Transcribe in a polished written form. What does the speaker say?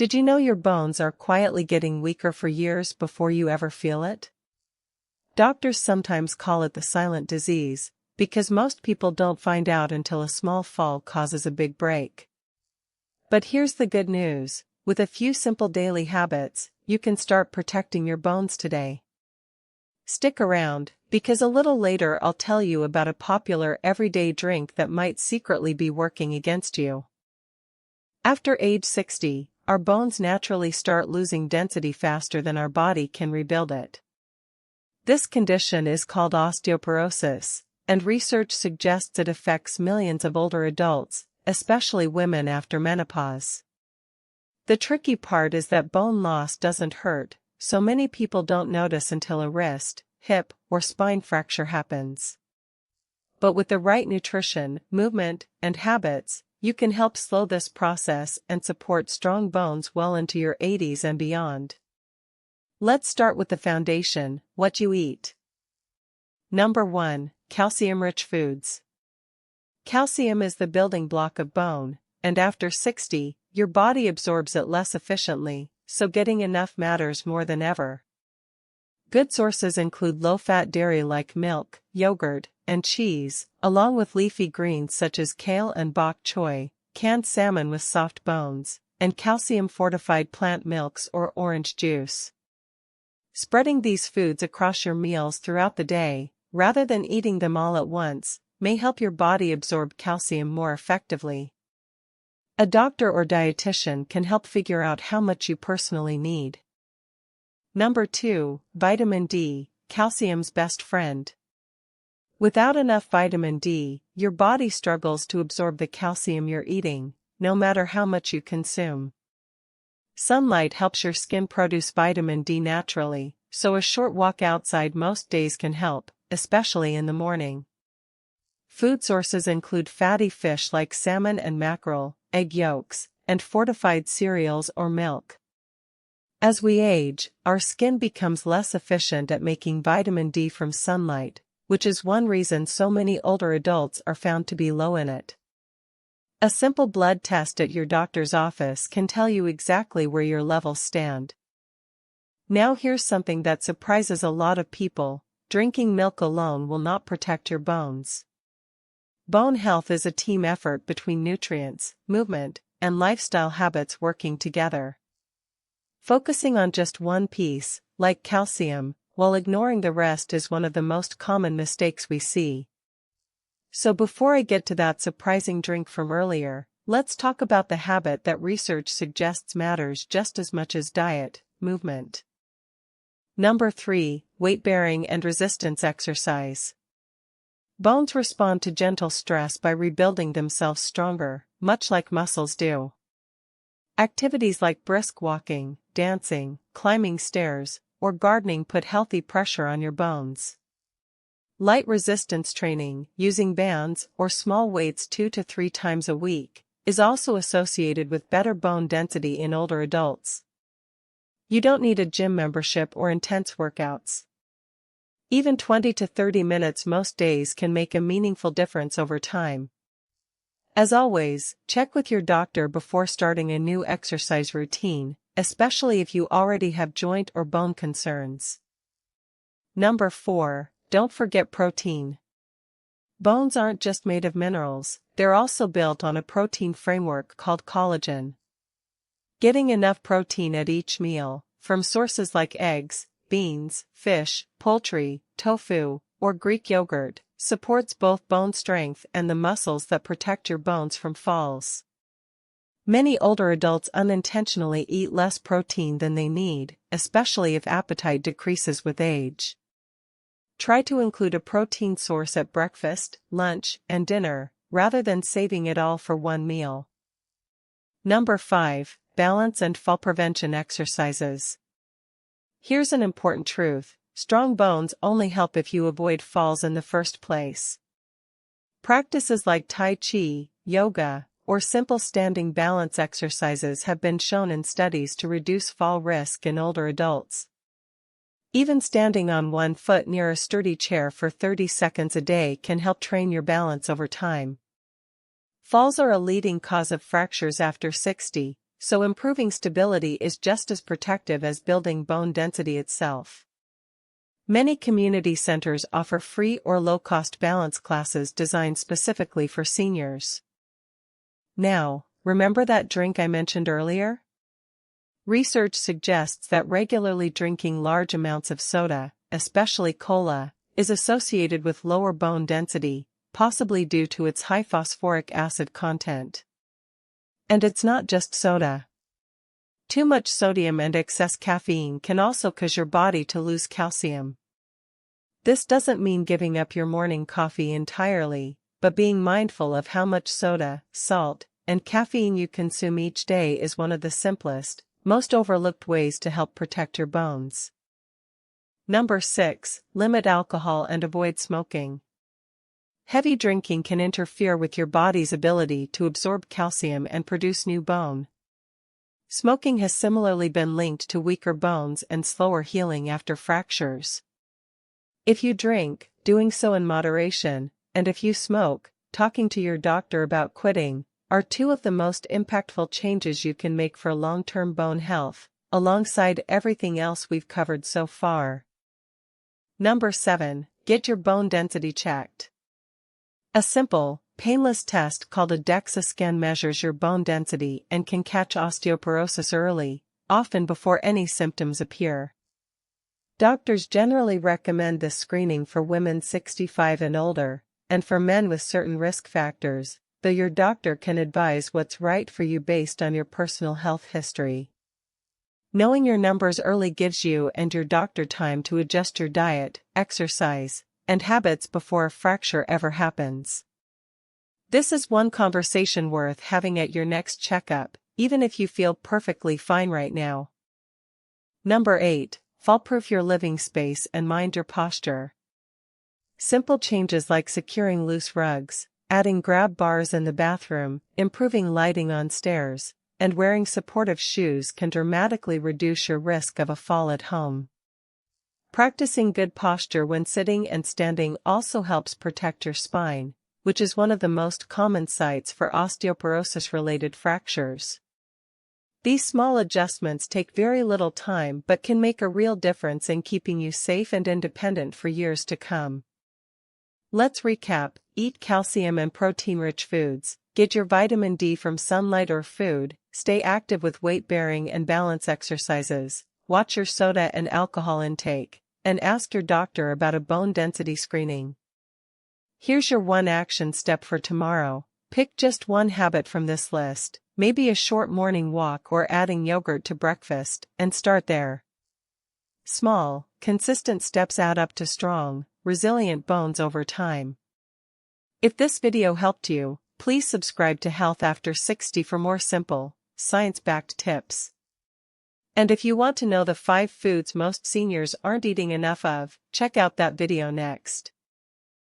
Did you know your bones are quietly getting weaker for years before you ever feel it? Doctors sometimes call it the silent disease, because most people don't find out until a small fall causes a big break. But here's the good news: with a few simple daily habits, you can start protecting your bones today. Stick around, because a little later I'll tell you about a popular everyday drink that might secretly be working against you. After age 60, our bones naturally start losing density faster than our body can rebuild it. This condition is called osteoporosis, and research suggests it affects millions of older adults, especially women after menopause. The tricky part is that bone loss doesn't hurt, so many people don't notice until a wrist, hip, or spine fracture happens. But with the right nutrition, movement, and habits, you can help slow this process and support strong bones well into your 80s and beyond. Let's start with the foundation: what you eat. Number 1. Calcium-rich foods. Calcium is the building block of bone, and after 60, your body absorbs it less efficiently, so getting enough matters more than ever. Good sources include low-fat dairy like milk, yogurt, and cheese, along with leafy greens such as kale and bok choy, canned salmon with soft bones, and calcium-fortified plant milks or orange juice. Spreading these foods across your meals throughout the day, rather than eating them all at once, may help your body absorb calcium more effectively. A doctor or dietitian can help figure out how much you personally need. Number 2. Vitamin D, calcium's best friend. Without enough vitamin D, your body struggles to absorb the calcium you're eating, no matter how much you consume. Sunlight helps your skin produce vitamin D naturally, so a short walk outside most days can help, especially in the morning. Food sources include fatty fish like salmon and mackerel, egg yolks, and fortified cereals or milk. As we age, our skin becomes less efficient at making vitamin D from sunlight, which is one reason so many older adults are found to be low in it. A simple blood test at your doctor's office can tell you exactly where your levels stand. Now here's something that surprises a lot of people: drinking milk alone will not protect your bones. Bone health is a team effort between nutrients, movement, and lifestyle habits working together. Focusing on just one piece, like calcium, while ignoring the rest is one of the most common mistakes we see. So before I get to that surprising drink from earlier, let's talk about the habit that research suggests matters just as much as diet: movement. Number 3. Weight-bearing and resistance exercise. Bones respond to gentle stress by rebuilding themselves stronger, much like muscles do. Activities like brisk walking, dancing, climbing stairs, or gardening put healthy pressure on your bones. Light resistance training, using bands or small weights 2 to 3 times a week, is also associated with better bone density in older adults. You don't need a gym membership or intense workouts. Even 20 to 30 minutes most days can make a meaningful difference over time. As always, check with your doctor before starting a new exercise routine, especially if you already have joint or bone concerns. Number 4. Don't forget protein. Bones aren't just made of minerals, they're also built on a protein framework called collagen. Getting enough protein at each meal, from sources like eggs, beans, fish, poultry, tofu, or Greek yogurt, supports both bone strength and the muscles that protect your bones from falls. Many older adults unintentionally eat less protein than they need, especially if appetite decreases with age. Try to include a protein source at breakfast, lunch, and dinner, rather than saving it all for one meal. Number 5. Balance and fall prevention exercises. Here's an important truth: strong bones only help if you avoid falls in the first place. Practices like Tai Chi, yoga, or simple standing balance exercises have been shown in studies to reduce fall risk in older adults. Even standing on one foot near a sturdy chair for 30 seconds a day can help train your balance over time. Falls are a leading cause of fractures after 60, so improving stability is just as protective as building bone density itself. Many community centers offer free or low-cost balance classes designed specifically for seniors. Now, remember that drink I mentioned earlier? Research suggests that regularly drinking large amounts of soda, especially cola, is associated with lower bone density, possibly due to its high phosphoric acid content. And it's not just soda. Too much sodium and excess caffeine can also cause your body to lose calcium. This doesn't mean giving up your morning coffee entirely, but being mindful of how much soda, salt, and caffeine you consume each day is one of the simplest, most overlooked ways to help protect your bones. Number 6. Limit alcohol and avoid smoking. Heavy drinking can interfere with your body's ability to absorb calcium and produce new bone. Smoking has similarly been linked to weaker bones and slower healing after fractures. If you drink, doing so in moderation, and if you smoke, talking to your doctor about quitting, are two of the most impactful changes you can make for long-term bone health, alongside everything else we've covered so far. Number 7. Get your bone density checked. A simple, painless test called a DEXA scan measures your bone density and can catch osteoporosis early, often before any symptoms appear. Doctors generally recommend this screening for women 65 and older, and for men with certain risk factors, though your doctor can advise what's right for you based on your personal health history. Knowing your numbers early gives you and your doctor time to adjust your diet, exercise, and habits before a fracture ever happens. This is one conversation worth having at your next checkup, even if you feel perfectly fine right now. Number 8. Foolproof your living space and mind your posture. Simple changes like securing loose rugs, adding grab bars in the bathroom, improving lighting on stairs, and wearing supportive shoes can dramatically reduce your risk of a fall at home. Practicing good posture when sitting and standing also helps protect your spine, which is one of the most common sites for osteoporosis-related fractures. These small adjustments take very little time but can make a real difference in keeping you safe and independent for years to come. Let's recap: eat calcium and protein-rich foods, get your vitamin D from sunlight or food, stay active with weight-bearing and balance exercises, watch your soda and alcohol intake, and ask your doctor about a bone density screening. Here's your one action step for tomorrow. Pick just one habit from this list, maybe a short morning walk or adding yogurt to breakfast, and start there. Small, consistent steps add up to strong, resilient bones over time. If this video helped you, please subscribe to Health After 60 for more simple, science-backed tips. And if you want to know the 5 foods most seniors aren't eating enough of, check out that video next.